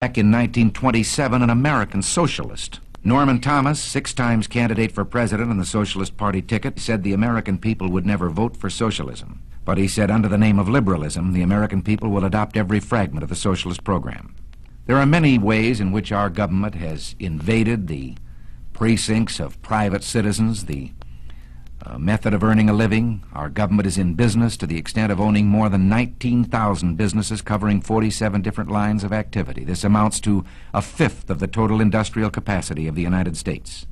Back in 1927, an American socialist, Norman Thomas, 6 times candidate for president on the Socialist Party ticket, said the American people would never vote for socialism. But he said under the name of liberalism, the American people will adopt every fragment of the socialist program. There are many ways in which our government has invaded the precincts of private citizens, the method of earning a living. Our government is in business to the extent of owning more than 19,000 businesses covering 47 different lines of activity. This amounts to 1/5 of the total industrial capacity of the United States.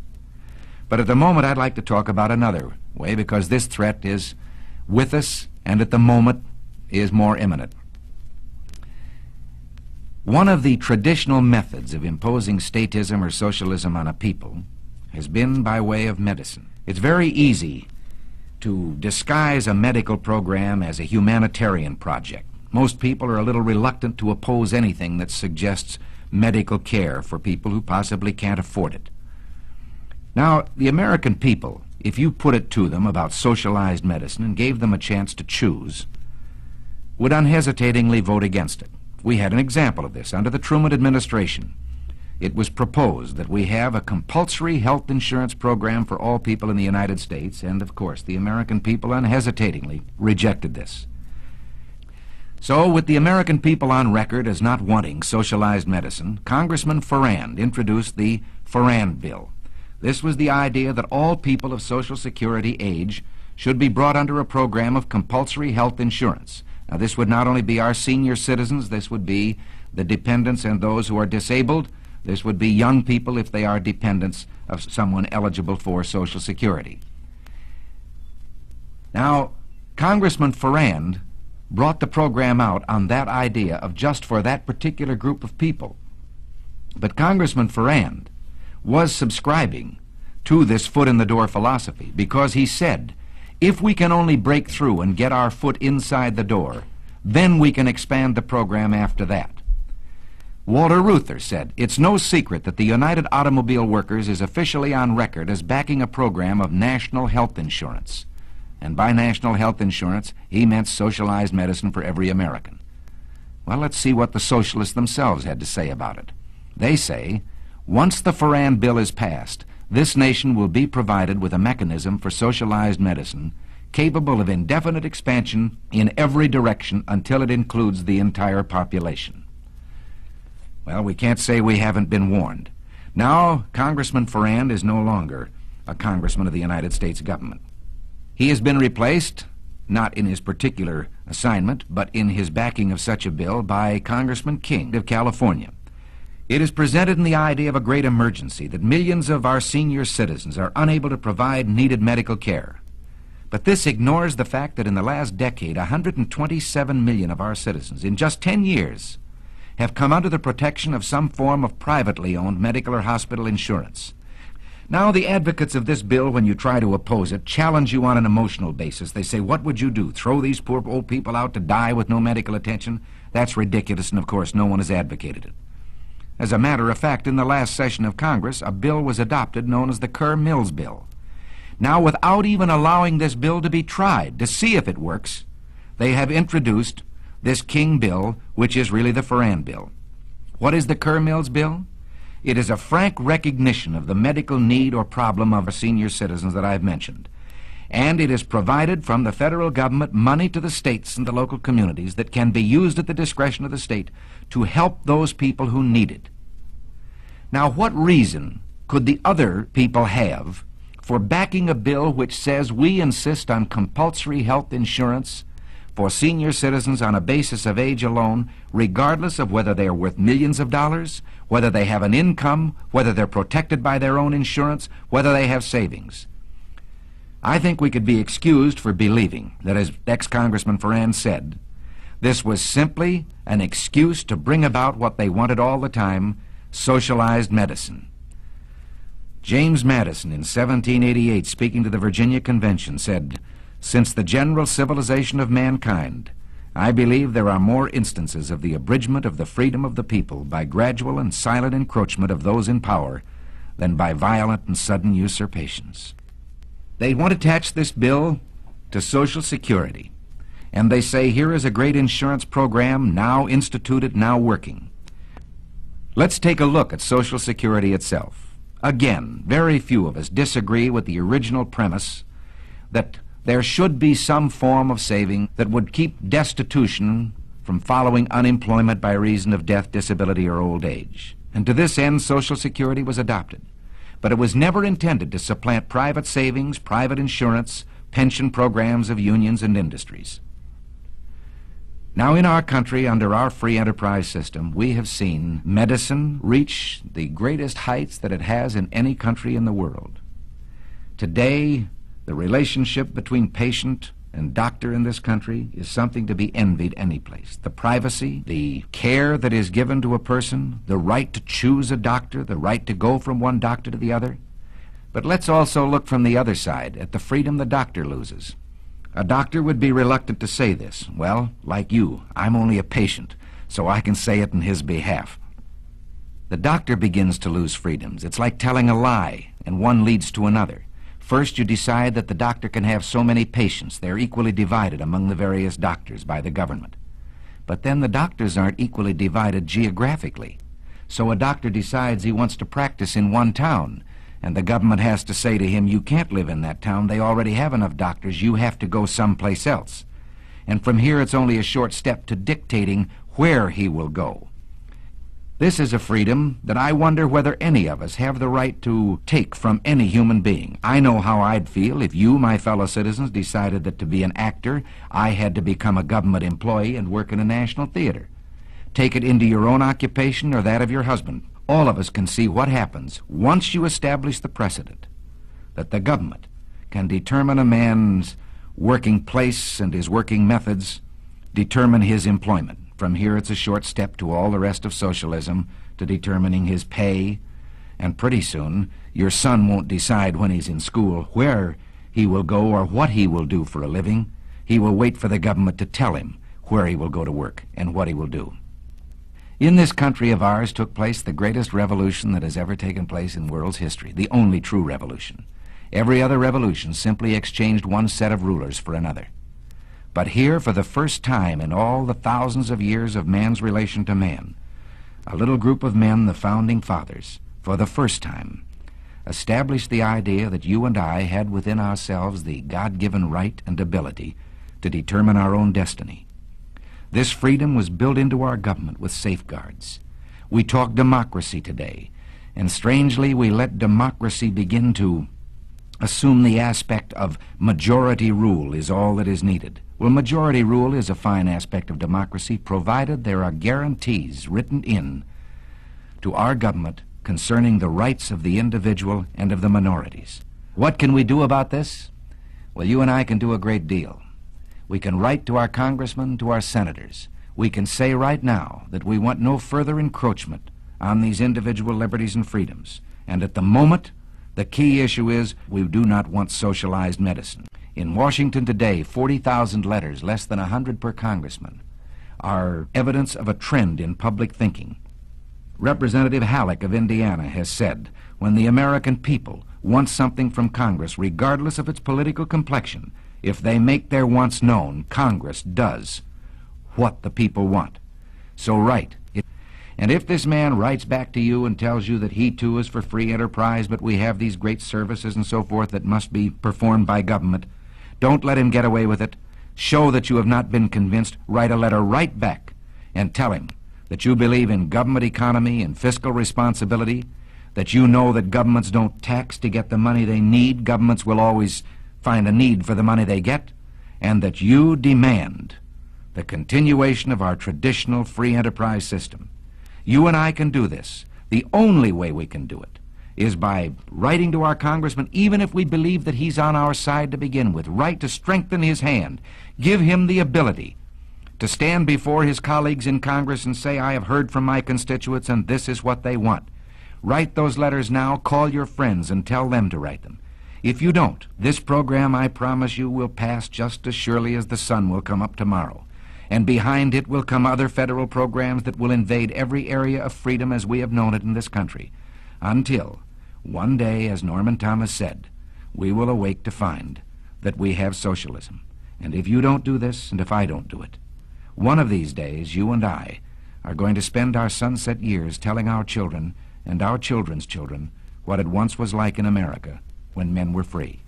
But at the moment, I'd like to talk about another way, because this threat is with us and at the moment is more imminent. One of the traditional methods of imposing statism or socialism on a people has been by way of medicine. It's very easy to disguise a medical program as a humanitarian project. Most people are a little reluctant to oppose anything that suggests medical care for people who possibly can't afford it. Now, the American people, if you put it to them about socialized medicine and gave them a chance to choose, would unhesitatingly vote against it. We had an example of this under the Truman administration. It was proposed that we have a compulsory health insurance program for all people in the United States, and of course the American people unhesitatingly rejected this. So, with the American people on record as not wanting socialized medicine, Congressman Farrand introduced the Farrand Bill. This was the idea that all people of Social Security age should be brought under a program of compulsory health insurance. Now, this would not only be our senior citizens, this would be the dependents and those who are disabled. This would be young people if they are dependents of someone eligible for Social Security. Now, Congressman Farrand brought the program out on that idea of just for that particular group of people. But Congressman Farrand was subscribing to this foot-in-the-door philosophy, because he said, if we can only break through and get our foot inside the door, then we can expand the program after that. Walter Reuther said, it's no secret that the United Automobile Workers is officially on record as backing a program of national health insurance. And by national health insurance, he meant socialized medicine for every American. Well, let's see what the socialists themselves had to say about it. They say, once the Farrand Bill is passed, this nation will be provided with a mechanism for socialized medicine capable of indefinite expansion in every direction until it includes the entire population. Well, we can't say we haven't been warned. Now, Congressman Farrand is no longer a congressman of the United States government. He has been replaced, not in his particular assignment, but in his backing of such a bill, by Congressman King of California. It is presented in the idea of a great emergency that millions of our senior citizens are unable to provide needed medical care. But this ignores the fact that in the last decade, 127 million of our citizens, in just 10 years, have come under the protection of some form of privately owned medical or hospital insurance. Now, the advocates of this bill, when you try to oppose it, challenge you on an emotional basis. They say, what would you do? Throw these poor old people out to die with no medical attention? That's ridiculous, and of course no one has advocated it. As a matter of fact, in the last session of Congress, a bill was adopted known as the Kerr-Mills Bill. Now, without even allowing this bill to be tried to see if it works, they have introduced this King bill, which is really the Farrand Bill. What is the Kerr-Mills Bill? It is a frank recognition of the medical need or problem of our senior citizens that I've mentioned. And it has provided from the federal government money to the states and the local communities that can be used at the discretion of the state to help those people who need it. Now, what reason could the other people have for backing a bill which says we insist on compulsory health insurance for senior citizens on a basis of age alone, regardless of whether they are worth millions of dollars, whether they have an income, whether they're protected by their own insurance, whether they have savings? I think we could be excused for believing that, as ex-Congressman Farrand said, this was simply an excuse to bring about what they wanted all the time, socialized medicine. James Madison, in 1788, speaking to the Virginia Convention, said, since the general civilization of mankind, I believe there are more instances of the abridgment of the freedom of the people by gradual and silent encroachment of those in power than by violent and sudden usurpations. They want to attach this bill to Social Security, and they say here is a great insurance program now instituted, now working. Let's take a look at Social Security itself. Again, very few of us disagree with the original premise that there should be some form of saving that would keep destitution from following unemployment by reason of death, disability, or old age. And to this end, Social Security was adopted. But it was never intended to supplant private savings, private insurance, pension programs of unions and industries. Now, in our country, under our free enterprise system, we have seen medicine reach the greatest heights that it has in any country in the world. Today, the relationship between patient and doctor in this country is something to be envied any place. The privacy, the care that is given to a person, the right to choose a doctor, the right to go from one doctor to the other. But let's also look from the other side at the freedom the doctor loses. A doctor would be reluctant to say this. Well, like you, I'm only a patient, so I can say it in his behalf. The doctor begins to lose freedoms. It's like telling a lie, and one leads to another. First, you decide that the doctor can have so many patients. They're equally divided among the various doctors by the government. But then the doctors aren't equally divided geographically. So a doctor decides he wants to practice in one town, and the government has to say to him, you can't live in that town. They already have enough doctors. You have to go someplace else. And from here, it's only a short step to dictating where he will go. This is a freedom that I wonder whether any of us have the right to take from any human being. I know how I'd feel if you, my fellow citizens, decided that to be an actor, I had to become a government employee and work in a national theater. Take it into your own occupation or that of your husband. All of us can see what happens once you establish the precedent that the government can determine a man's working place and his working methods, determine his employment. From here, it's a short step to all the rest of socialism, to determining his pay. And pretty soon, your son won't decide when he's in school where he will go or what he will do for a living. He will wait for the government to tell him where he will go to work and what he will do. In this country of ours took place the greatest revolution that has ever taken place in world's history, the only true revolution. Every other revolution simply exchanged one set of rulers for another. But here, for the first time in all the thousands of years of man's relation to man, a little group of men, the Founding Fathers, for the first time, established the idea that you and I had within ourselves the God-given right and ability to determine our own destiny. This freedom was built into our government with safeguards. We talk democracy today, and strangely we let democracy begin to assume the aspect of majority rule is all that is needed. Well, majority rule is a fine aspect of democracy, provided there are guarantees written in to our government concerning the rights of the individual and of the minorities. What can we do about this? Well, you and I can do a great deal. We can write to our congressmen, to our senators. We can say right now that we want no further encroachment on these individual liberties and freedoms. And at the moment, the key issue is we do not want socialized medicine. In Washington today, 40,000 letters, less than 100 per congressman, are evidence of a trend in public thinking. Representative Halleck of Indiana has said, when the American people want something from Congress, regardless of its political complexion, if they make their wants known, Congress does what the people want. So write. And if this man writes back to you and tells you that he too is for free enterprise, but we have these great services and so forth that must be performed by government, don't let him get away with it. Show that you have not been convinced. Write a letter right back and tell him that you believe in government economy and fiscal responsibility, that you know that governments don't tax to get the money they need. Governments will always find a need for the money they get, and that you demand the continuation of our traditional free enterprise system. You and I can do this. The only way we can do it is by writing to our congressman, even if we believe that he's on our side to begin with. Write to strengthen his hand. Give him the ability to stand before his colleagues in Congress and say, I have heard from my constituents and this is what they want. Write those letters now. Call your friends and tell them to write them. If you don't, this program, I promise you, will pass just as surely as the sun will come up tomorrow. And behind it will come other federal programs that will invade every area of freedom as we have known it in this country, until one day, as Norman Thomas said, we will awake to find that we have socialism. And if you don't do this, and if I don't do it, one of these days, you and I are going to spend our sunset years telling our children and our children's children what it once was like in America when men were free.